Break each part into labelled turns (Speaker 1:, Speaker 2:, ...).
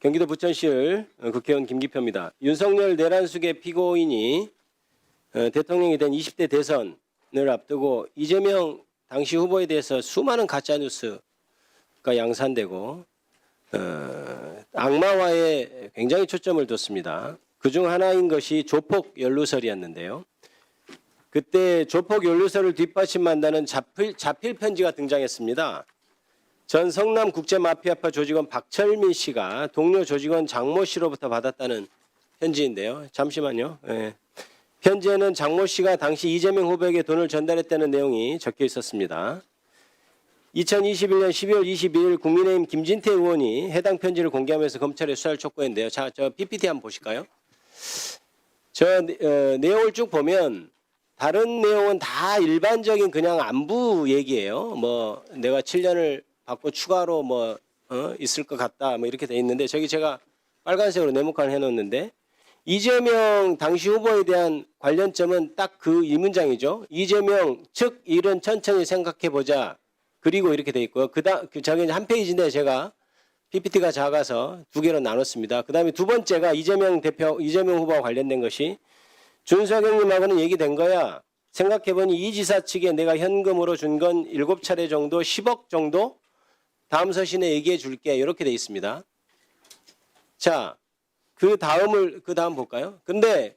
Speaker 1: 경기도 부천시을 국회의원 김기표입니다. 윤석열 내란숙의 피고인이 대통령이 된 20대 대선을 앞두고 이재명 당시 후보에 대해서 수많은 가짜뉴스가 양산되고 악마화에 굉장히 초점을 뒀습니다. 그중 하나인 것이 조폭 연루설이었는데요. 그때 조폭 연루설을 뒷받침한다는 자필 편지가 등장했습니다. 전 성남국제마피아파 조직원 박철민 씨가 동료 조직원 장모 씨로부터 받았다는 편지인데요. 잠시만요. 네. 편지에는 장모 씨가 당시 이재명 후보에게 돈을 전달했다는 내용이 적혀 있었습니다. 2021년 12월 22일 국민의힘 김진태 의원이 해당 편지를 공개하면서 검찰에 수사를 촉구했는데요. 자, 저 PPT 한번 보실까요? 저 내용을 쭉 보면 다른 내용은 다 일반적인 그냥 안부 얘기예요. 뭐 내가 7년을 받고 추가로 뭐 있을 것 같다 뭐 이렇게 돼 있는데 저기 제가 빨간색으로 네모칸 해놓는데 이재명 당시 후보에 대한 관련점은 딱 그 이 문장이죠. 이재명 측 일은 천천히 생각해보자. 그리고 이렇게 돼 있고요. 저기 한 페이지인데 제가 PPT가 작아서 두 개로 나눴습니다. 그다음에 두 번째가 이재명 후보와 관련된 것이 준석영님하고는 얘기된 거야. 생각해보니 이 지사 측에 내가 현금으로 준 건 7차례 정도 10억 정도 다음 서신에 얘기해 줄게. 이렇게 돼 있습니다. 자, 그 다음 볼까요? 근데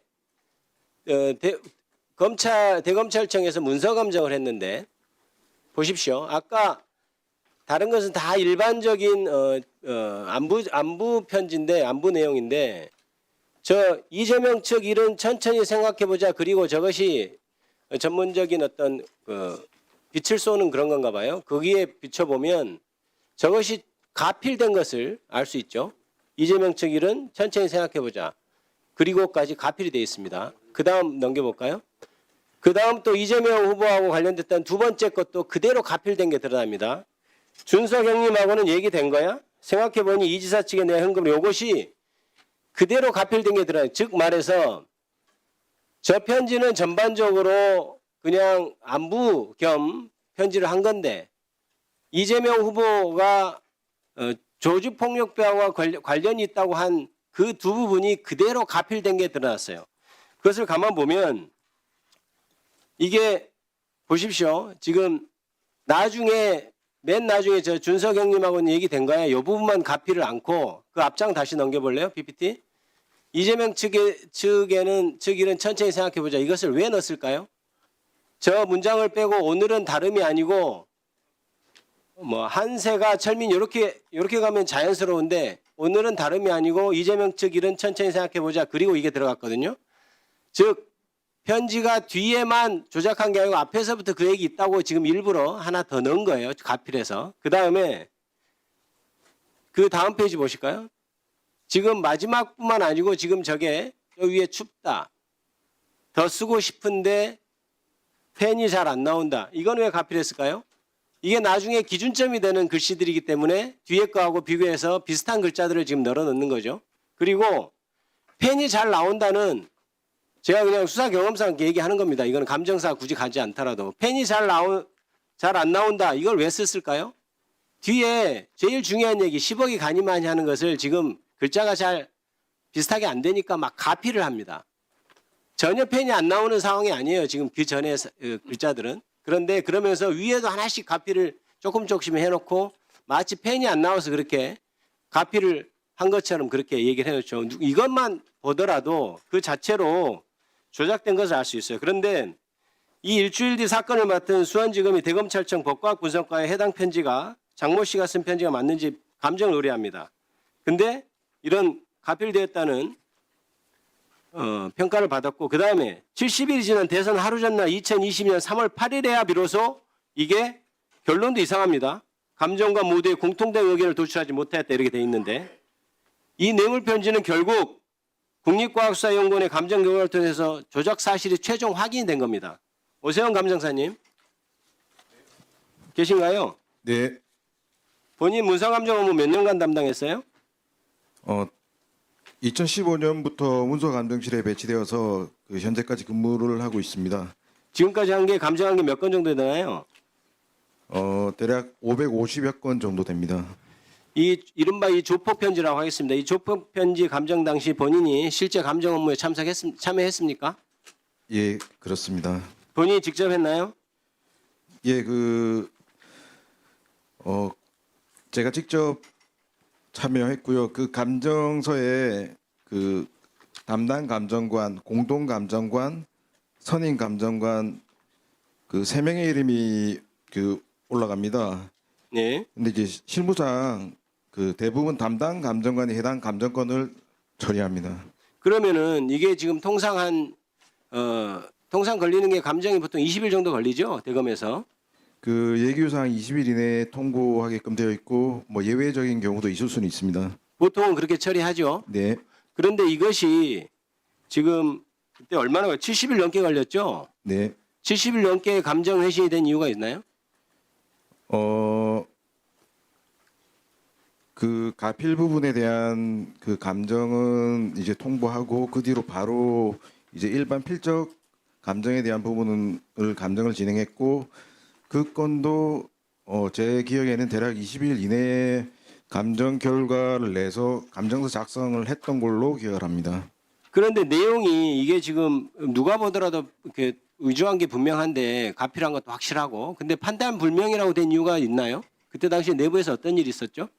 Speaker 1: 대검찰청에서 문서 감정을 했는데 보십시오. 아까 다른 것은 다 일반적인 안부 편지인데 안부 내용인데 저 이재명 측 일은 천천히 생각해보자. 그리고 저것이 전문적인 어떤 빛을 쏘는 그런 건가 봐요. 거기에 비춰보면 저것이 가필된 것을 알 수 있죠. 이재명 측 일은 천천히 생각해보자. 그리고까지 가필이 되어 있습니다. 그 다음 넘겨볼까요? 그 다음 또 이재명 후보하고 관련됐던 두 번째 것도 그대로 가필된 게 드러납니다. 준석 형님하고는 얘기된 거야? 생각해보니 이 지사 측에 내가 현금 요것이 그대로 가필된 게 드러나요. 즉 말해서 저 편지는 전반적으로 그냥 안부 겸 편지를 한 건데 이재명 후보가 조직폭력배와 관련이 있다고 한 그 두 부분이 그대로 가필된 게 드러났어요. 그것을 가만 보면 이게 보십시오. 지금 맨 나중에 저 준석 형님하고는 얘기된 거야. 이 부분만 가필을 않고 그 앞장 다시 넘겨볼래요? PPT. 이재명 측 일은 천천히 생각해보자. 이것을 왜 넣었을까요? 저 문장을 빼고 오늘은 다름이 아니고 뭐 한세가 철민 이렇게 가면 자연스러운데 오늘은 다름이 아니고 이재명 측 일은 천천히 생각해보자. 그리고 이게 들어갔거든요. 즉 편지가 뒤에만 조작한 게 아니고 앞에서부터 그 얘기 있다고 지금 일부러 하나 더 넣은 거예요. 가필해서. 그 다음에 그 다음 페이지 보실까요? 지금 마지막뿐만 아니고 지금 저게 저 위에 춥다. 더 쓰고 싶은데 펜이 잘 안 나온다. 이건 왜 가필했을까요? 이게 나중에 기준점이 되는 글씨들이기 때문에 뒤에 거하고 비교해서 비슷한 글자들을 지금 널어 넣는 거죠. 그리고 펜이 잘 나온다는 제가 그냥 수사 경험상 얘기하는 겁니다. 이거는 감정사 굳이 가지 않더라도 펜이 잘 안 나온다. 이걸 왜 썼을까요? 뒤에 제일 중요한 얘기 10억이 가니마니 하는 것을 지금 글자가 잘 비슷하게 안 되니까 막 가필을 합니다. 전혀 펜이 안 나오는 상황이 아니에요. 지금 그 전에 글자들은. 그런데 그러면서 위에도 하나씩 가필을 조금씩 해놓고 마치 펜이 안 나와서 그렇게 가필을 한 것처럼 그렇게 얘기를 해놓죠. 이것만 보더라도 그 자체로 조작된 것을 알 수 있어요. 그런데 이 일주일 뒤 사건을 맡은 수원지검이 대검찰청 법과학 분석과에 해당 편지가 장모 씨가 쓴 편지가 맞는지 감정을 의뢰합니다. 근데 이런 가필되었다는 평가를 받았고 그 다음에 70일이 지난 대선 하루 전날 2020년 3월 8일에야 비로소 이게 결론도 이상합니다. 감정과 모두의 공통된 의견을 도출하지 못했다 이렇게 돼 있는데 이 뇌물 편지는 결국 국립과학수사연구원의 감정 결과를 통해서 조작 사실이 최종 확인이 된 겁니다. 오세훈 감정사님 계신가요?
Speaker 2: 네.
Speaker 1: 본인 문서감정 업무 몇 년간 담당했어요?
Speaker 2: 2015년부터 문서감정실에 배치되어서 현재까지 근무를 하고 있습니다.
Speaker 1: 지금까지 한 게 감정한 게 몇 건 정도 되나요?
Speaker 2: 대략 550여 건 정도 됩니다.
Speaker 1: 이른바 이 조폭 편지라고 하겠습니다. 이 조폭 편지 감정 당시 본인이 실제 감정 업무에 참여했습니까?
Speaker 2: 예, 그렇습니다.
Speaker 1: 본인이 직접 했나요?
Speaker 2: 예, 제가 직접 참여했고요. 그 감정서에 그 담당 감정관, 공동 감정관, 선임 감정관 그 세 명의 이름이 올라갑니다.
Speaker 1: 네.
Speaker 2: 근데 이제 실무상 그 대부분 담당 감정관이 해당 감정권을 처리합니다.
Speaker 1: 그러면은 이게 지금 통상 걸리는 게 감정이 보통 20일 정도 걸리죠? 대검에서.
Speaker 2: 그 예규상 20일 이내에 통보하게끔 되어 있고 뭐 예외적인 경우도 있을 수는 있습니다.
Speaker 1: 보통은 그렇게 처리하죠.
Speaker 2: 네,
Speaker 1: 그런데 이것이 지금 그때 얼마나 70일 넘게 걸렸죠?
Speaker 2: 네.
Speaker 1: 70일 넘게 감정 회신이 된 이유가 있나요?
Speaker 2: 그 가필 부분에 대한 그 감정은 이제 통보하고 그 뒤로 바로 이제 일반 필적 감정에 대한 부분을 감정을 진행했고 그 건도 제 기억에는 대략 20일 이내에 감정 결과를 내서 감정서 작성을 했던 걸로 기억을 합니다.
Speaker 1: 그런데 내용이 이게 지금 누가 보더라도 이렇게 의조한 게 분명한데 가필한 것도 확실하고 근데 판단 불명이라고 된 이유가 있나요? 그때 당시 내부에서 어떤 일이 있었죠?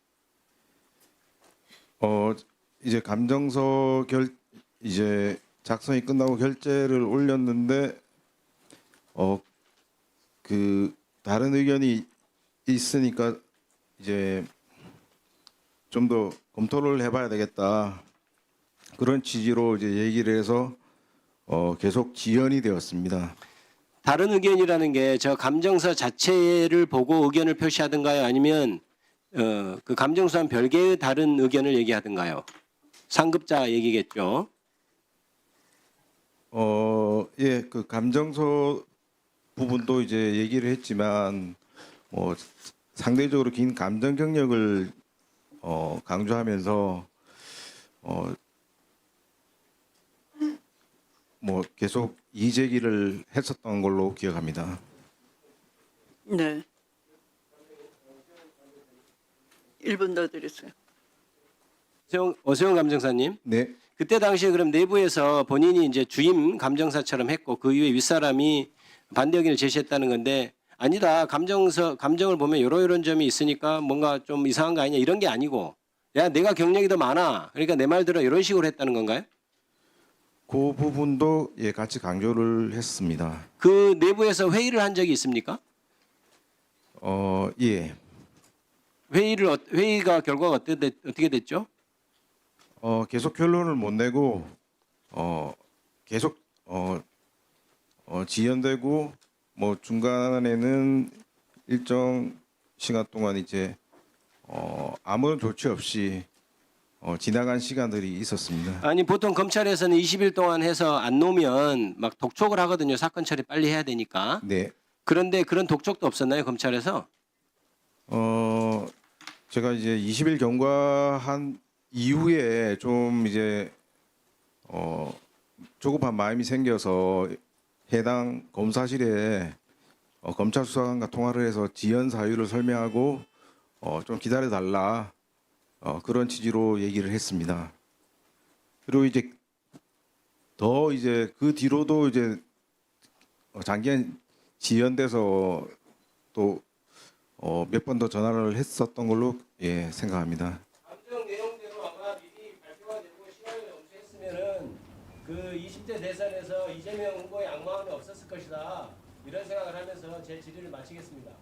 Speaker 2: 이제 감정서 이제 작성이 끝나고 결재를 올렸는데 그 다른 의견이 있으니까 이제 좀 더 검토를 해봐야 되겠다 그런 취지로 이제 얘기를 해서 계속 지연이 되었습니다.
Speaker 1: 다른 의견이라는 게 저 감정서 자체를 보고 의견을 표시하든가요? 아니면 그 감정서와는 별개의 다른 의견을 얘기하든가요? 상급자 얘기겠죠.
Speaker 2: 예, 그 감정서 부분도 이제 얘기를 했지만 상대적으로 긴 감정 경력을 강조하면서 뭐 계속 이의 제기를 했었던 걸로 기억합니다.
Speaker 3: 네. 1분 더 드렸어요.
Speaker 1: 오세훈 감정사님.
Speaker 2: 네,
Speaker 1: 그때 당시에 그럼 내부에서 본인이 이제 주임 감정사처럼 했고 그 이후에 윗사람이 반대 의견을 제시했다는 건데 아니다. 감정을 보면 이런 점이 있으니까 뭔가 좀 이상한 거 아니냐 이런 게 아니고 야 내가 경력이 더 많아. 그러니까 내 말 들어 이런 식으로 했다는 건가요?
Speaker 2: 그 부분도 예 같이 강조를 했습니다.
Speaker 1: 그 내부에서 회의를 한 적이 있습니까?
Speaker 2: 예,
Speaker 1: 회의가 결과가 어떻게 됐죠?
Speaker 2: 계속 결론을 못 내고 계속 지연되고 뭐 중간에는 일정 시간 동안 이제 아무런 조치 없이 지나간 시간들이 있었습니다.
Speaker 1: 아니 보통 검찰에서는 20일 동안 해서 안 놓으면 막 독촉을 하거든요. 사건 처리 빨리 해야 되니까.
Speaker 2: 네,
Speaker 1: 그런데 그런 독촉도 없었나요 검찰에서?
Speaker 2: 제가 이제 20일 경과한 이후에 좀 이제 조급한 마음이 생겨서 해당 검사실에 검찰 수사관과 통화를 해서 지연 사유를 설명하고 좀 기다려 달라 그런 취지로 얘기를 했습니다. 그리고 이제 더 이제 그 뒤로도 이제 장기간 지연돼서 또 몇 번 더 전화를 했었던 걸로 예 생각합니다.
Speaker 1: 감정 내용대로 아마 미리 발표가 되고 시간을 엄수했으면은 그 20대 대선에서 이재명 후보의 악마음이 없었을 것이다 이런 생각을 하면서 제 질의를 마치겠습니다.